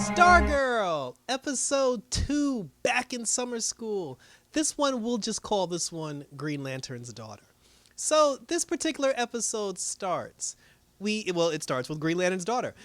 Stargirl, episode 2, back in summer school. This one, we'll just call this one Green Lantern's daughter. So this particular episode starts. It starts with Green Lantern's daughter.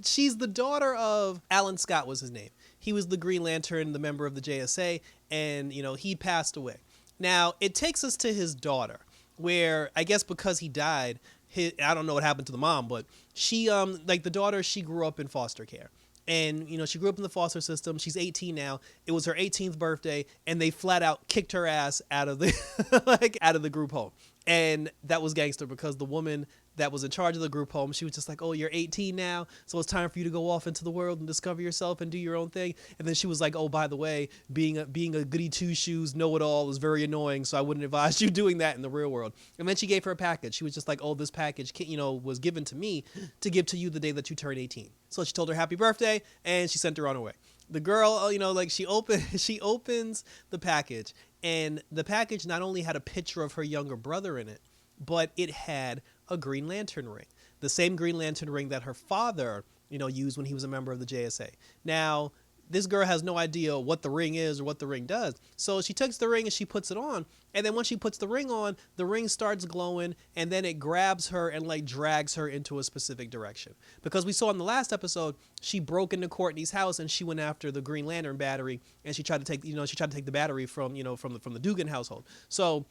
She's the daughter of Alan Scott was his name. He was the Green Lantern, the member of the JSA, and he passed away. Now it takes us to his daughter, where I guess because he died, I don't know what happened to the mom, but she the daughter, she grew up in foster care. And, she grew up in the foster system. She's 18 now. It was her 18th birthday, and they flat out kicked her ass out of the out of the group home. And that was gangster because the woman that was in charge of the group home, she was just like, oh, you're 18 now, so it's time for you to go off into the world and discover yourself and do your own thing. And then she was like, oh, by the way, being a goody two-shoes know-it-all is very annoying, so I wouldn't advise you doing that in the real world. And then she gave her a package. She was just like, oh, this package, was given to me to give to you the day that you turn 18. So she told her happy birthday, and she sent her on her way. The girl, she opens the package, and the package not only had a picture of her younger brother in it, but it had a Green Lantern ring, the same Green Lantern ring that her father, used when he was a member of the JSA. Now, this girl has no idea what the ring is or what the ring does. So she takes the ring and she puts it on. And then once she puts the ring on, the ring starts glowing, and then it grabs her and drags her into a specific direction. Because we saw in the last episode, she broke into Courtney's house and she went after the Green Lantern battery, and she tried to take the battery from the Dugan household. So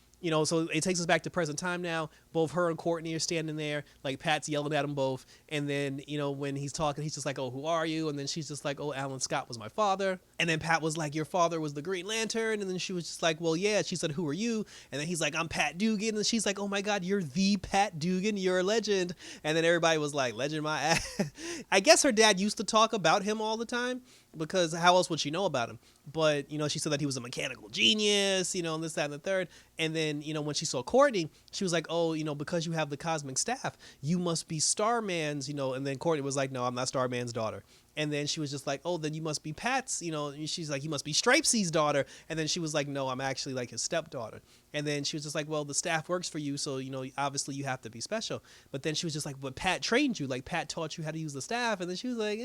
so it takes us back to present time now. Both her and Courtney are standing there, Pat's yelling at them both. And then, when he's talking, he's just like, oh, who are you? And then she's just like, oh, Alan Scott was my father. And then Pat was like, your father was the Green Lantern. And then she was just like, well, yeah. She said, who are you? And then he's like, I'm Pat Dugan. And she's like, oh my God, you're the Pat Dugan. You're a legend. And then everybody was like, legend my ass. I guess her dad used to talk about him all the time, because how else would she know about him? But, she said that he was a mechanical genius, and this, that, and the third. And then, when she saw Courtney, she was like, oh, because you have the cosmic staff, you must be Starman's, and then Courtney was like, no, I'm not Starman's daughter. And then she was just like, oh, then you must be Pat's, she's like, you must be Stripesy's daughter. And then she was like, no, I'm actually his stepdaughter. And then she was just like, well, the staff works for you, so, obviously you have to be special. But then she was just like, but Pat trained you, Pat taught you how to use the staff. And then she was like,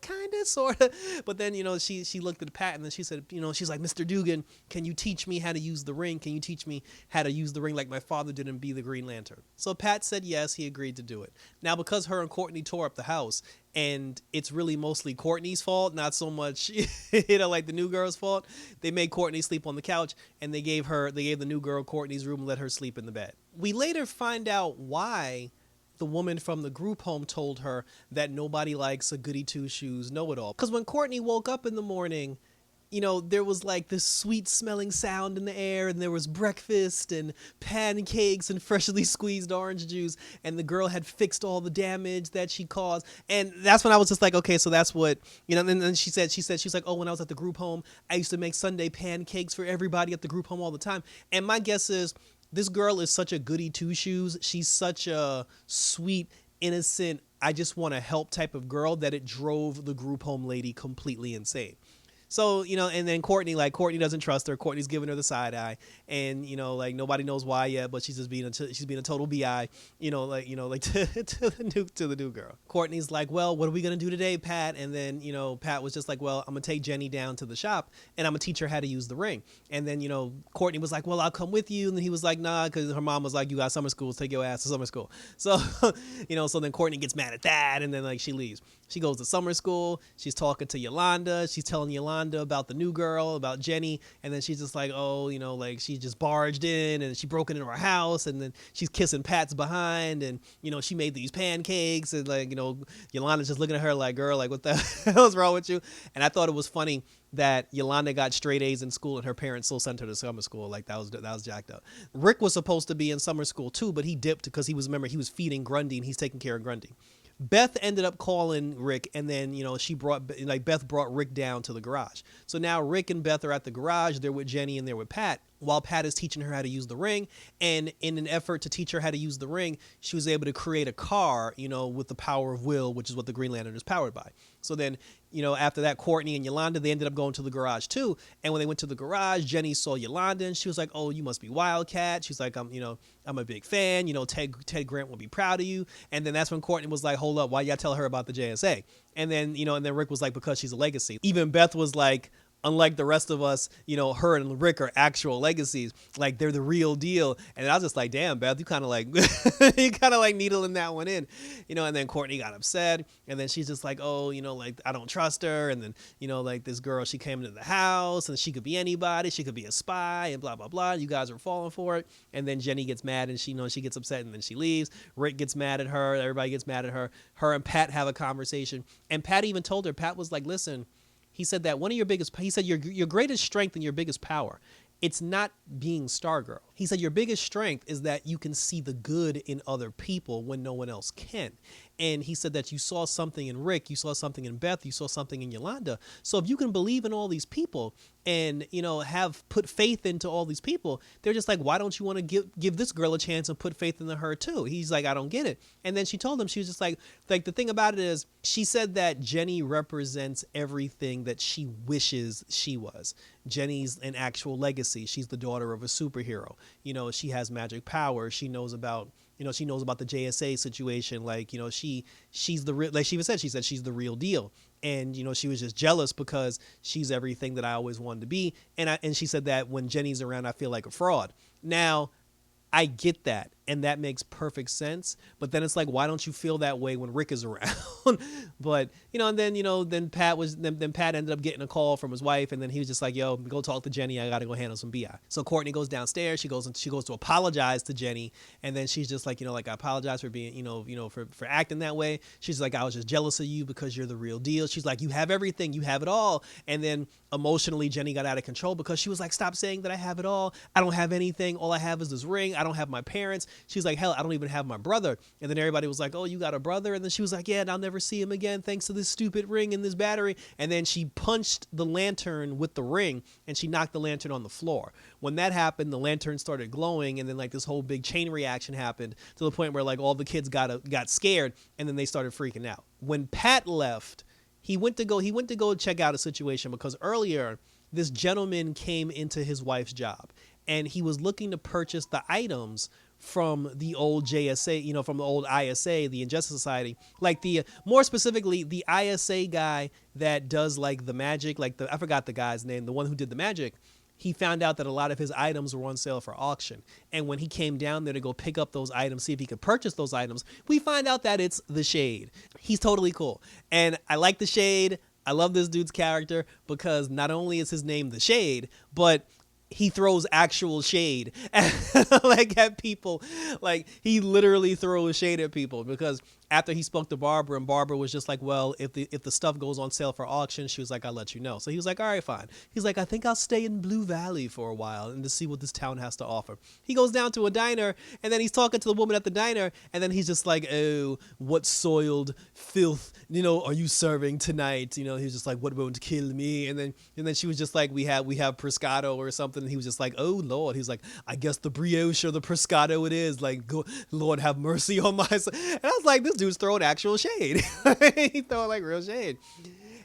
kind of, sort of. But then, she looked at Pat, and then she said, she's like, Mr. Dugan, can you teach me how to use the ring? Can you teach me how to use the ring like my father did and be the Green Lantern? So Pat said yes, he agreed to do it. Now, because her and Courtney tore up the house, and it's really mostly Courtney's fault, not so much, the new girl's fault. They made Courtney sleep on the couch, and they gave the new girl Courtney's room and let her sleep in the bed. We later find out why the woman from the group home told her that nobody likes a goody two-shoes know-it-all. Because when Courtney woke up in the morning, there was this sweet smelling sound in the air, and there was breakfast and pancakes and freshly squeezed orange juice, and the girl had fixed all the damage that she caused. And that's when I was just like, okay, so that's what, and then she said, she's like, oh, when I was at the group home, I used to make Sunday pancakes for everybody at the group home all the time. And my guess is this girl is such a goody two-shoes. She's such a sweet, innocent, I just want to help type of girl that it drove the group home lady completely insane. So, and then Courtney doesn't trust her. Courtney's giving her the side eye, and, nobody knows why yet, but she's just being a total BI, to the new girl. Courtney's like, well, what are we going to do today, Pat? And then, Pat was just like, well, I'm going to take Jenny down to the shop, and I'm going to teach her how to use the ring. And then, Courtney was like, well, I'll come with you. And then he was like, nah, because her mom was like, you got summer school, take your ass to summer school. So, so then Courtney gets mad at that, and then, she leaves. She goes to summer school. She's talking to Yolanda. She's telling Yolanda about the new girl, about Jenny. And then she's just like, oh, she just barged in and she broke into her house. And then she's kissing Pat's behind. And, she made these pancakes. And, Yolanda's just looking at her like, girl, what the hell is wrong with you? And I thought it was funny that Yolanda got straight A's in school and her parents still sent her to summer school. That was jacked up. Rick was supposed to be in summer school too, but he dipped because he was feeding Grundy, and he's taking care of Grundy. Beth ended up calling Rick, and then, Beth brought Rick down to the garage. So now Rick and Beth are at the garage. They're with Jenny and they're with Pat, while Pat is teaching her how to use the ring. And in an effort to teach her how to use the ring, she was able to create a car, with the power of will, which is what the Green Lantern is powered by. So then, after that, Courtney and Yolanda, they ended up going to the garage too. And when they went to the garage, Jenny saw Yolanda and she was like, "Oh, you must be Wildcat." She's like, I'm a big fan. Ted Grant will be proud of you." And then that's when Courtney was like, "Hold up, why y'all tell her about the JSA?" And then, and then Rick was like, "Because she's a legacy." Even Beth was like, unlike the rest of us, her and Rick are actual legacies. Like, they're the real deal. And I was just like, damn, Beth, you kind of like, you kind of like needling that one in, and then Courtney got upset. And then she's just like, "Oh, like, I don't trust her." And then, like, this girl, she came into the house and she could be anybody. She could be a spy and blah, blah, blah. You guys are falling for it. And then Jenny gets mad and she gets upset and then she leaves. Rick gets mad at her. Everybody gets mad at her. Her and Pat have a conversation. And Pat even told her, Pat was like, "Listen," he said that he said your greatest strength and your biggest power, it's not being Stargirl. He said your biggest strength is that you can see the good in other people when no one else can. And he said that you saw something in Rick, you saw something in Beth, you saw something in Yolanda. So if you can believe in all these people and, have put faith into all these people, they're just like, why don't you want to give this girl a chance and put faith into her too? He's like, "I don't get it." And then she told him, she was just like the thing about it is, she said that Jenny represents everything that she wishes she was. Jenny's an actual legacy. She's the daughter of a superhero. She has magic power. She knows about the JSA situation. Like, she's the real, like she even said, she's the real deal. And, she was just jealous because she's everything that I always wanted to be. And she said that when Jenny's around, I feel like a fraud. Now, I get that, and that makes perfect sense. But then it's like, why don't you feel that way when Rick is around? But and then Pat ended up getting a call from his wife, and then he was just like, "Yo, go talk to Jenny. I gotta go handle some BI." So Courtney goes downstairs. She goes to apologize to Jenny, and then she's just like, "I apologize for being, for acting that way." She's like, "I was just jealous of you because you're the real deal." She's like, "You have everything. You have it all." And then emotionally, Jenny got out of control because she was like, "Stop saying that I have it all. I don't have anything. All I have is this ring. I don't have my parents." She's like, "Hell, I don't even have my brother." And then everybody was like, "Oh, you got a brother?" And then she was like, "Yeah, and I'll never see him again thanks to this stupid ring and this battery." And then she punched the lantern with the ring and she knocked the lantern on the floor. When that happened, the lantern started glowing, and then like this whole big chain reaction happened to the point where like all the kids got scared, and then they started freaking out. When Pat left, he went to go check out a situation because earlier this gentleman came into his wife's job and he was looking to purchase the items from the old JSA, from the old ISA, the Injustice Society, like more specifically, the ISA guy that does like the magic, I forgot the guy's name, the one who did the magic. He found out that a lot of his items were on sale for auction. And when he came down there to go pick up those items, see if he could purchase those items, we find out that it's the Shade. He's totally cool. And I like the Shade. I love this dude's character because not only is his name the Shade, but he throws actual shade at people. Like, he literally throws shade at people because after he spoke to Barbara, and Barbara was just like, "Well, if the stuff goes on sale for auction," she was like, "I'll let you know." So he was like, "All right, fine." He's like, "I think I'll stay in Blue Valley for a while and to see what this town has to offer." He goes down to a diner, and then he's talking to the woman at the diner, and then he's just like, "Oh, what soiled filth, are you serving tonight?" He's just like, "What won't kill me?" And then she was just like, we have Prosciutto or something. And he was just like, "Oh Lord." He's like, "I guess the brioche or the Prosciutto it is. Like, go, Lord have mercy on my soul." And I was like, this dude's throwing actual shade. He's throwing like real shade.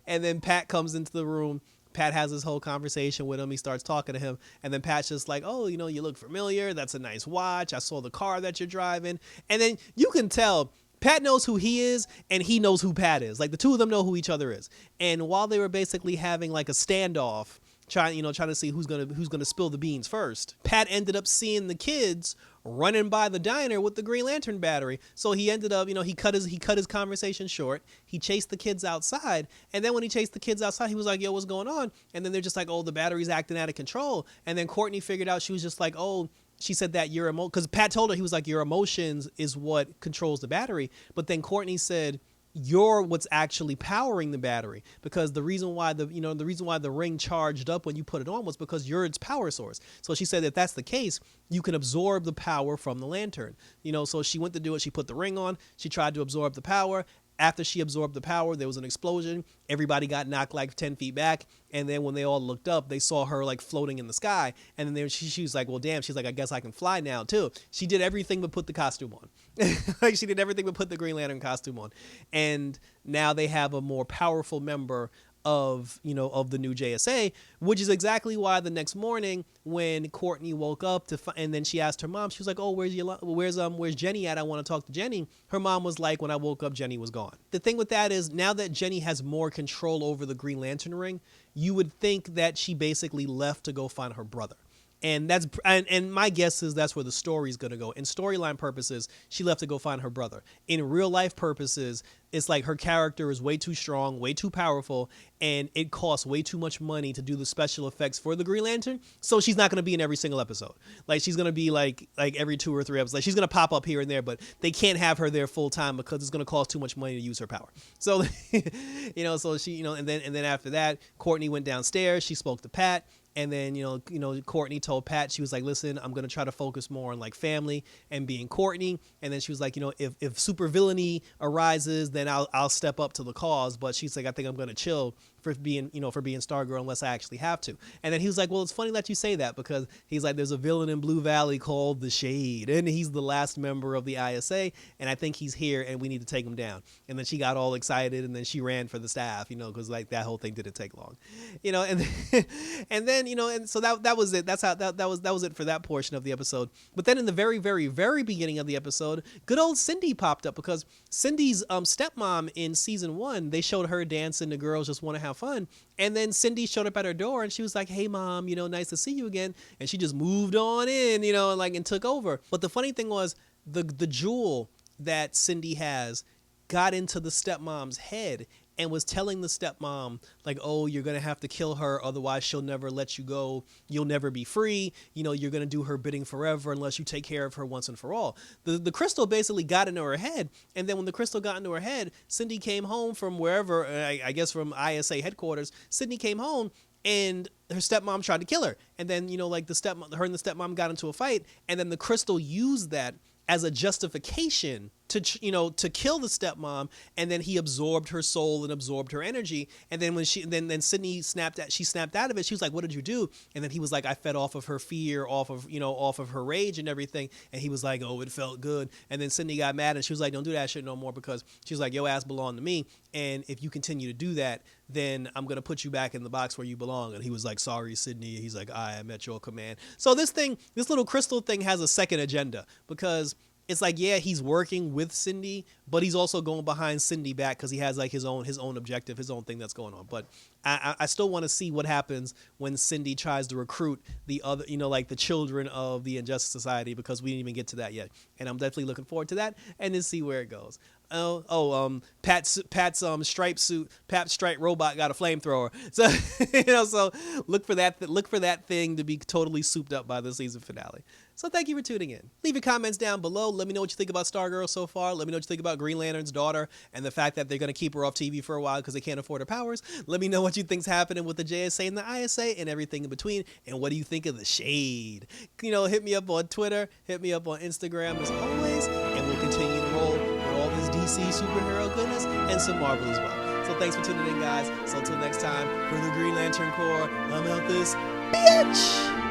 And then Pat comes into the room. Pat has this whole conversation with him. He starts talking to him. And then Pat's just like, "Oh, you look familiar. That's a nice watch. I saw the car that you're driving." And then you can tell Pat knows who he is and he knows who Pat is. Like, the two of them know who each other is. And while they were basically having like a standoff, trying to see who's gonna spill the beans first, Pat ended up seeing the kids running by the diner with the Green Lantern battery. So he ended up, he cut his conversation short. He chased the kids outside, and then when he chased the kids outside, he was like, "Yo, what's going on?" And then they're just like, "Oh, the battery's acting out of control." And then Courtney figured out, she was just like, "Oh." She said that because Pat told her, he was like, "Your emotions is what controls the battery." But then Courtney said, "You're what's actually powering the battery, because the reason why the ring charged up when you put it on was because you're its power source." So she said, if that's the case, you can absorb the power from the lantern. So she went to do it. She put the ring on. She tried to absorb the power. after she absorbed the power, there was an explosion. Everybody got knocked like 10 feet back. And then when they all looked up, they saw her like floating in the sky. And then she was like, well, damn. She's like, I guess I can fly now too. She did everything but put the costume on. Like she did everything but put the Green Lantern costume on. And now they have a more powerful member of the new JSA, which is exactly why the next morning when Courtney woke up and then she asked her mom, she was like, oh, where's Jenny at? I want to talk to Jenny. Her mom was like, when I woke up, Jenny was gone. The thing with that is now that Jenny has more control over the Green Lantern ring, you would think that she basically left to go find her brother. And and my guess is that's where the story's going to go. In storyline purposes, she left to go find her brother. In real life purposes, it's like her character is way too strong, way too powerful, and it costs way too much money to do the special effects for the Green Lantern. So she's not going to be in every single episode. Like she's going to be like every 2 or 3 episodes. Like she's going to pop up here and there, but they can't have her there full time because it's going to cost too much money to use her power. So, so she, and then after that, Courtney went downstairs. She spoke to Pat. And then, Courtney told Pat, she was like, listen, I'm going to try to focus more on like family and being Courtney. And then she was like, if supervillainy arises, then I'll step up to the cause. But she's like, I think I'm going to chill for being Stargirl unless I actually have to. And then he was like, well, it's funny that you say that because he's like, there's a villain in Blue Valley called the Shade. And he's the last member of the ISA. And I think he's here and we need to take him down. And then she got all excited and then she ran for the staff, because like that whole thing didn't take long, and then, and so that was it. That's how that was it for that portion of the episode. But then in the very, very, very beginning of the episode, good old Cindy popped up because Cindy's stepmom in season 1, they showed her dancing. The girls just want to have fun. And then Cindy showed up at her door and she was like, hey mom, nice to see you again. And she just moved on in, and took over. But the funny thing was the jewel that Cindy has got into the stepmom's head and was telling the stepmom like, oh, you're going to have to kill her. Otherwise she'll never let you go. You'll never be free. You're going to do her bidding forever unless you take care of her once and for all. The crystal basically got into her head. And then when the crystal got into her head, Cindy came home from wherever, I guess from ISA headquarters. Cindy came home and her stepmom tried to kill her. And then, her and the stepmom got into a fight. And then the crystal used that as a justification to kill the stepmom, and then he absorbed her soul and absorbed her energy. And then when then Sydney snapped out of it. She was like, "What did you do?" And then he was like, "I fed off of her fear, off of her rage and everything." And he was like, "Oh, it felt good." And then Sydney got mad and she was like, "Don't do that shit no more," because she was like, "Your ass belong to me, and if you continue to do that, then I'm gonna put you back in the box where you belong." And he was like, "Sorry, Sydney." He's like, "I am at your command." So this little crystal thing has a second agenda because it's like, yeah, he's working with Cindy, but he's also going behind Cindy back because he has like his own objective, his own thing that's going on. But I still want to see what happens when Cindy tries to recruit the other, like the children of the Injustice Society, because we didn't even get to that yet. And I'm definitely looking forward to that and then see where it goes. Pat's striped suit, Pat's striped robot got a flamethrower. So, so look for that thing to be totally souped up by the season finale. So thank you for tuning in. Leave your comments down below. Let me know what you think about Stargirl so far. Let me know what you think about Green Lantern's daughter and the fact that they're going to keep her off TV for a while because they can't afford her powers. Let me know what you think's happening with the JSA and the ISA and everything in between. And what do you think of the Shade? Hit me up on Twitter. Hit me up on Instagram as always. And we'll continue to roll with all this DC superhero goodness and some Marvel as well. So thanks for tuning in, guys. So until next time, for the Green Lantern Corps, I'm out this bitch.